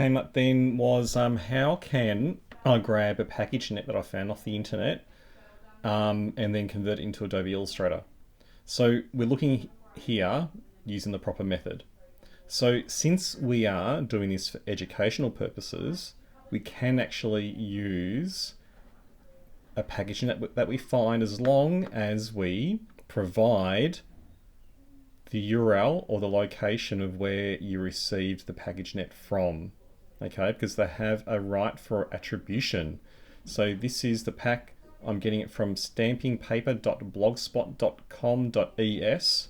Came up then was how can I grab a package net that I found off the internet and then convert it into Adobe Illustrator. So we're looking here using the proper method. So since we are doing this for educational purposes, we can actually use a package net that we find as long as we provide the URL or the location of where you received the package net from. Okay, because they have a right for attribution. So this is the pack. I'm getting it from stampingpaper.blogspot.com.es,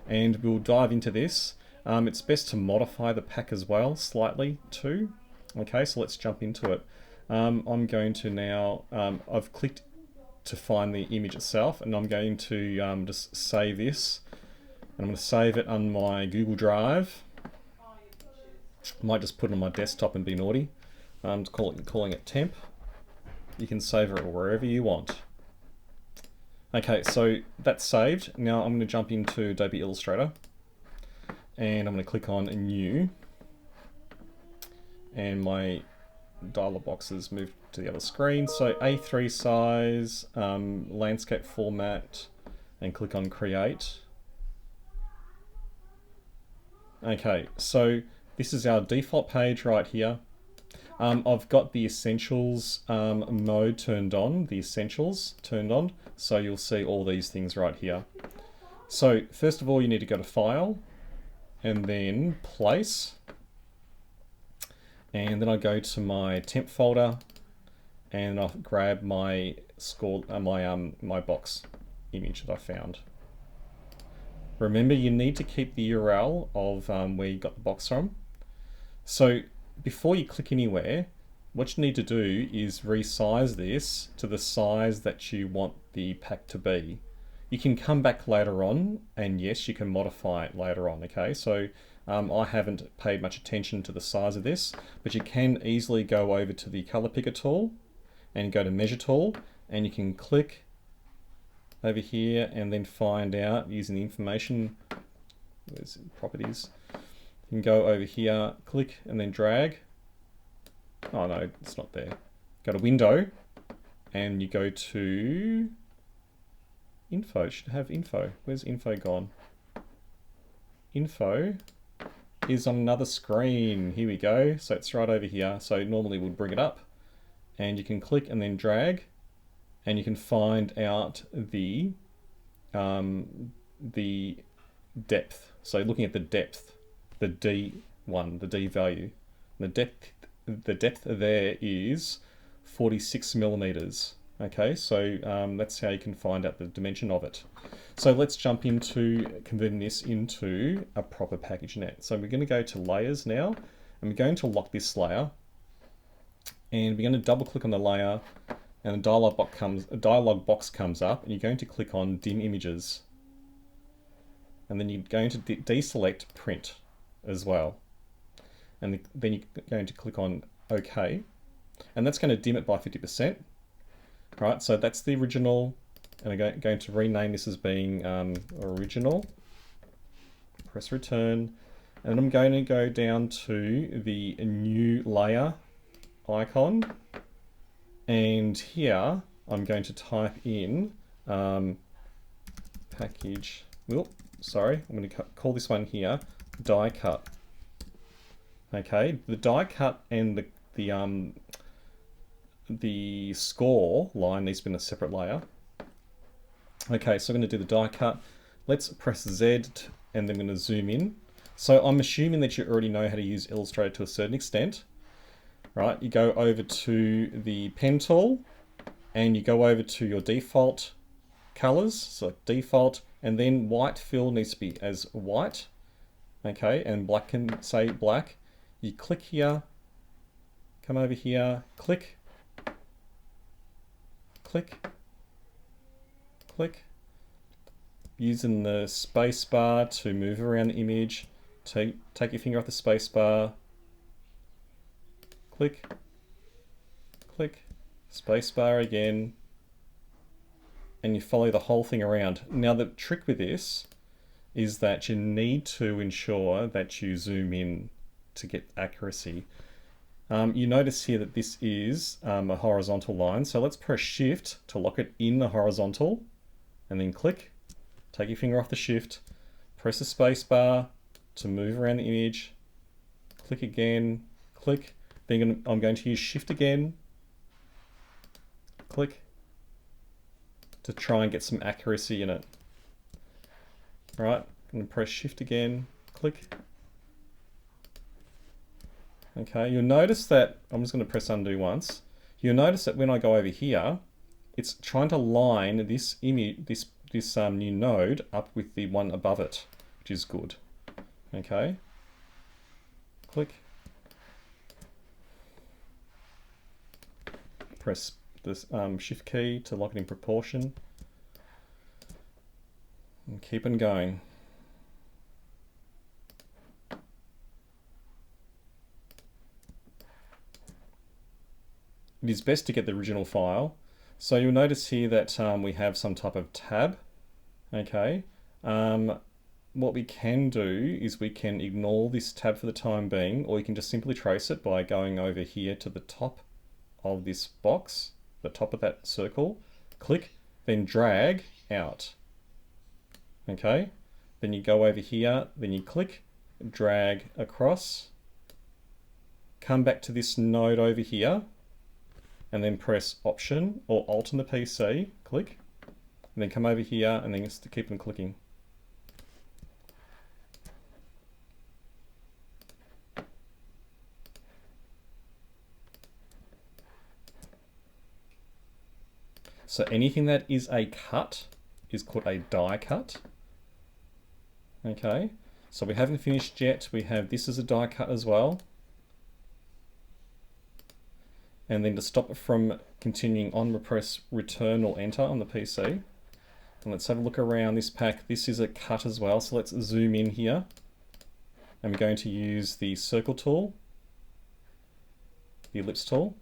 and we'll dive into this. It's best to modify the pack as well slightly too. Okay, so let's jump into it. I'm going to now, I've clicked to find the image itself, and I'm going to just save this, and I'm going to save it on my Google Drive. I might just put it on my desktop and be naughty. I'm calling it temp. You can save it wherever you want. Okay, so that's saved. Now I'm going to jump into Adobe Illustrator, and I'm going to click on New, and my dialog box has moved to the other screen. So A3 size, landscape format, and click on Create. Okay, so this is our default page right here. I've got the Essentials mode turned on, so you'll see all these things right here. So first of all, you need to go to File, and then Place, and then I go to my temp folder, and I'll grab my my box image that I found. Remember, you need to keep the URL of where you got the box from. So before you click anywhere, what you need to do is resize this to the size that you want the pack to be. You can come back later on, and yes, you can modify it later on, okay? So I haven't paid much attention to the size of this, but you can easily go over to the color picker tool and go to measure tool, and you can click over here and then find out using the information, where's properties, you can go over here, click and then drag. Oh no, it's not there. Go to window and you go to info. It should have info. Where's info gone? Info is on another screen. Here we go. So it's right over here. So normally we'd bring it up, and you can click and then drag, and you can find out the depth. So looking at the depth, the D1, the D value, the depth there is 46 millimeters. Okay, so that's how you can find out the dimension of it. So let's jump into converting this into a proper package net. So we're going to go to layers now, and we're going to lock this layer, and we're going to double click on the layer, and a dialog box comes up, and you're going to click on dim images, and then you're going to deselect print as well, and then you're going to click on OK, and that's going to dim it by 50%. Right, so that's the original, and I'm going to rename this as being original. Press return, and I'm going to go down to the new layer icon, and here I'm going to type in package. Sorry, I'm going to call this one here die cut. Okay, the die cut and the score line needs to be in a separate layer. Okay, so I'm going to do the die cut. Let's press Z, and then I'm going to zoom in. So I'm assuming that you already know how to use Illustrator to a certain extent. Right, you go over to the pen tool, and you go over to your default colors, so default, and then white fill needs to be as white. Okay, and black can say black. You click here, come over here, click, click, click, using the space bar to move around the image. Take your finger off the space bar, click, click, space bar again, and you follow the whole thing around. Now the trick with this is that you need to ensure that you zoom in to get accuracy. You notice here that this is a horizontal line. So let's press Shift to lock it in the horizontal and then click. Take your finger off the Shift, press the space bar to move around the image, click again, click. Then I'm going to use Shift again, click, to try and get some accuracy in it. All right, I'm going to press Shift again, click. Okay, you'll notice that, I'm just going to press undo once. You'll notice that when I go over here, it's trying to line this image, this new node up with the one above it, which is good. Okay, click. Press this Shift key to lock it in proportion. And keep on going. It is best to get the original file. So you'll notice here that we have some type of tab. Okay. What we can do is we can ignore this tab for the time being, or you can just simply trace it by going over here to the top of this box, the top of that circle, click, then drag out. Okay. Then you go over here, then you click, drag across, come back to this node over here, and then press Option or Alt on the PC, click, and then come over here and then just keep on clicking. So anything that is a cut is called a die cut. Okay, so we haven't finished yet. We have this as a die cut as well. And then to stop it from continuing on, we press Return or Enter on the PC. And let's have a look around this pack. This is a cut as well, so let's zoom in here. And we're going to use the circle tool, the ellipse tool.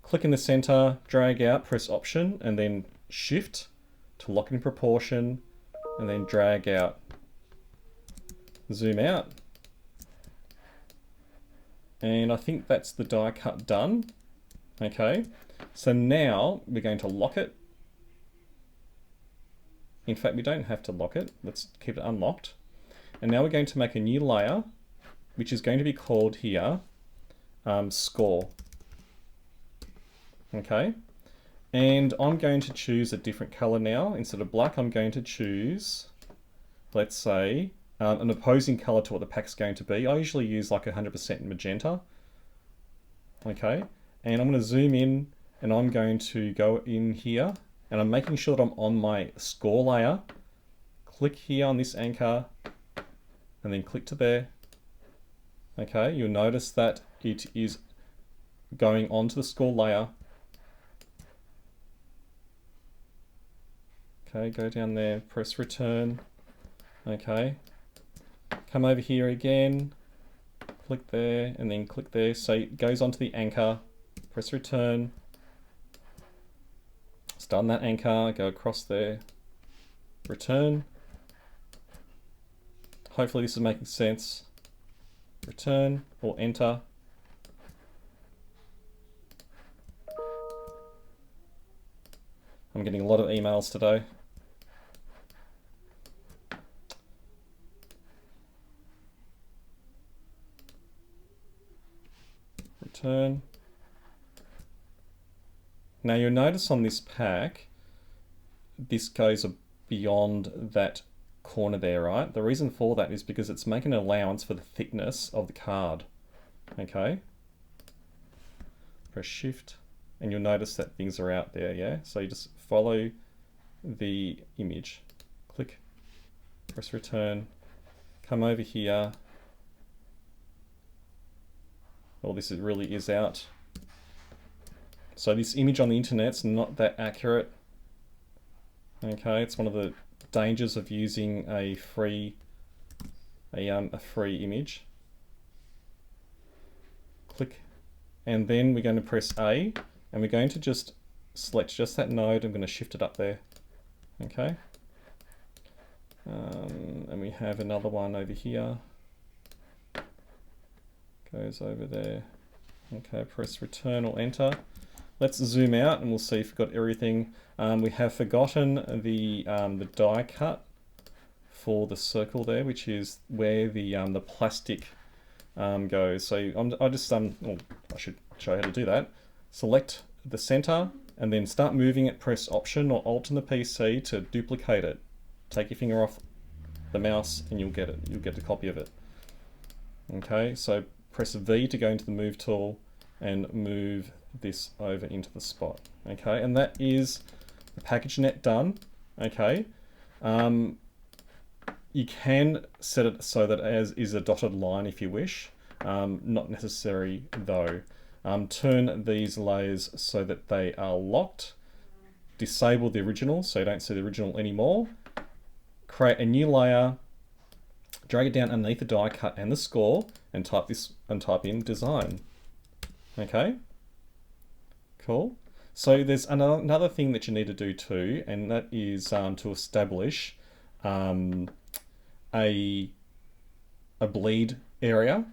Click in the center, drag out, press Option, and then Shift to lock it in proportion, and then drag out. Zoom out. And I think that's the die cut done. Okay, so now we're going to lock it. In fact, we don't have to lock it. Let's keep it unlocked. And now we're going to make a new layer, which is going to be called here, Score. Okay, and I'm going to choose a different color now. Instead of black, I'm going to choose, let's say, an opposing color to what the pack's going to be. I usually use like 100% magenta. Okay, and I'm going to zoom in and I'm going to go in here and I'm making sure that I'm on my score layer. Click here on this anchor and then click to there. Okay, you'll notice that it is going onto the score layer. Okay, go down there, press return. Okay, come over here again, click there, and then click there. So it goes onto the anchor, press return. Start on that anchor, go across there, return. Hopefully this is making sense. Return or enter. I'm getting a lot of emails today. Return. Now you'll notice on this pack, this goes beyond that corner there, right? The reason for that is because it's making an allowance for the thickness of the card. Okay. Press Shift, and you'll notice that things are out there, yeah? So you just follow the image. Click, press return, come over here. Well, this really is out. So this image on the internet's not that accurate. Okay, it's one of the dangers of using a free image. Click, and then we're going to press A, and we're going to just select just that node. I'm going to shift it up there. Okay, and we have another one over here. Goes over there. Okay, press return or enter. Let's zoom out and we'll see if we've got everything. We have forgotten the die cut for the circle there, which is where the plastic goes. So I should show you how to do that. Select the center and then start moving it. Press Option or Alt on the PC to duplicate it. Take your finger off the mouse and you'll get it. You'll get a copy of it. Okay, so press V to go into the Move tool and move this over into the spot. Okay, and that is the package net done. Okay, you can set it so that as is a dotted line if you wish. Not necessary though. Turn these layers so that they are locked. Disable the original so you don't see the original anymore. Create a new layer. Drag it down underneath the die cut and the score and type in design. Okay, cool. So there's another thing that you need to do too, and that is to establish a bleed area.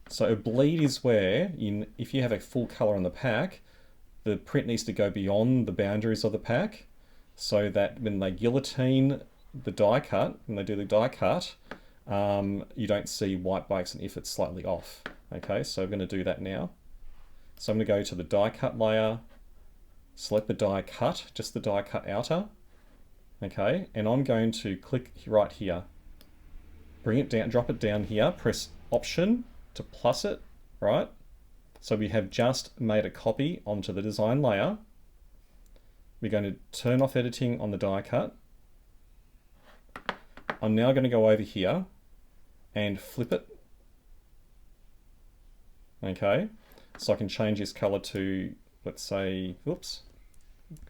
So a bleed is where, if you have a full color on the pack, the print needs to go beyond the boundaries of the pack, so that when they guillotine the die cut, when they do the die cut, you don't see white breaks and if it's slightly off. Okay, so I'm going to do that now. So I'm going to go to the die cut layer, select the die cut, just the die cut outer. Okay, and I'm going to click right here. Bring it down, drop it down here, press Option to plus it, right? So we have just made a copy onto the design layer. We're going to turn off editing on the die cut. I'm now going to go over here and flip it. Okay, so I can change this color to, let's say, oops,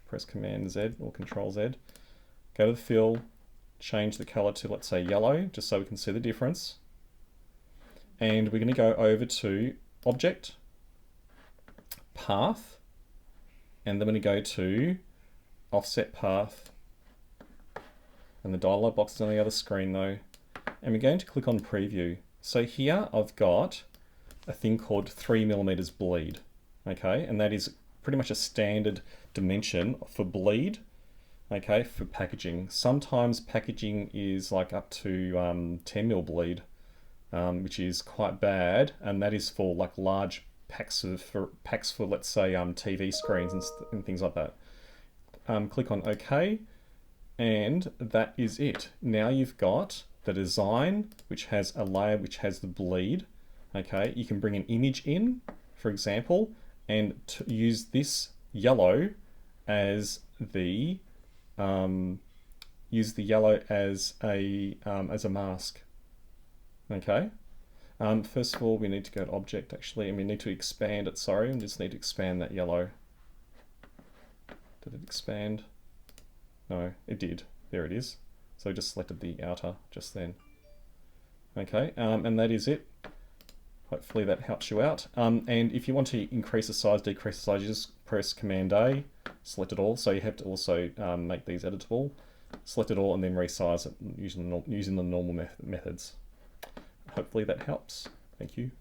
press Command Z or Control Z. Go to the fill, change the color to, let's say, yellow, just so we can see the difference. And we're going to go over to Object, Path, and then we're going to go to Offset Path. And the dialog box is on the other screen though. And we're going to click on Preview. So here I've got a thing called 3mm bleed. Okay, and that is pretty much a standard dimension for bleed. Okay, for packaging. Sometimes packaging is like up to 10mm bleed, which is quite bad, and that is for like large packs for let's say TV screens and things like that. Click on OK, and that is it. Now you've got the design, which has a layer which has the bleed. Okay, you can bring an image in, for example, and use this yellow as the as a mask. Okay. First of all, we need to go to Object actually, and we need to expand it. Sorry, we just need to expand that yellow. Did it expand? No, it did. There it is. So I just selected the outer just then. Okay, and that is it. Hopefully that helps you out. And if you want to increase the size, decrease the size, you just press Command A, select it all. So you have to also make these editable. Select it all and then resize it using the normal methods. Hopefully that helps. Thank you.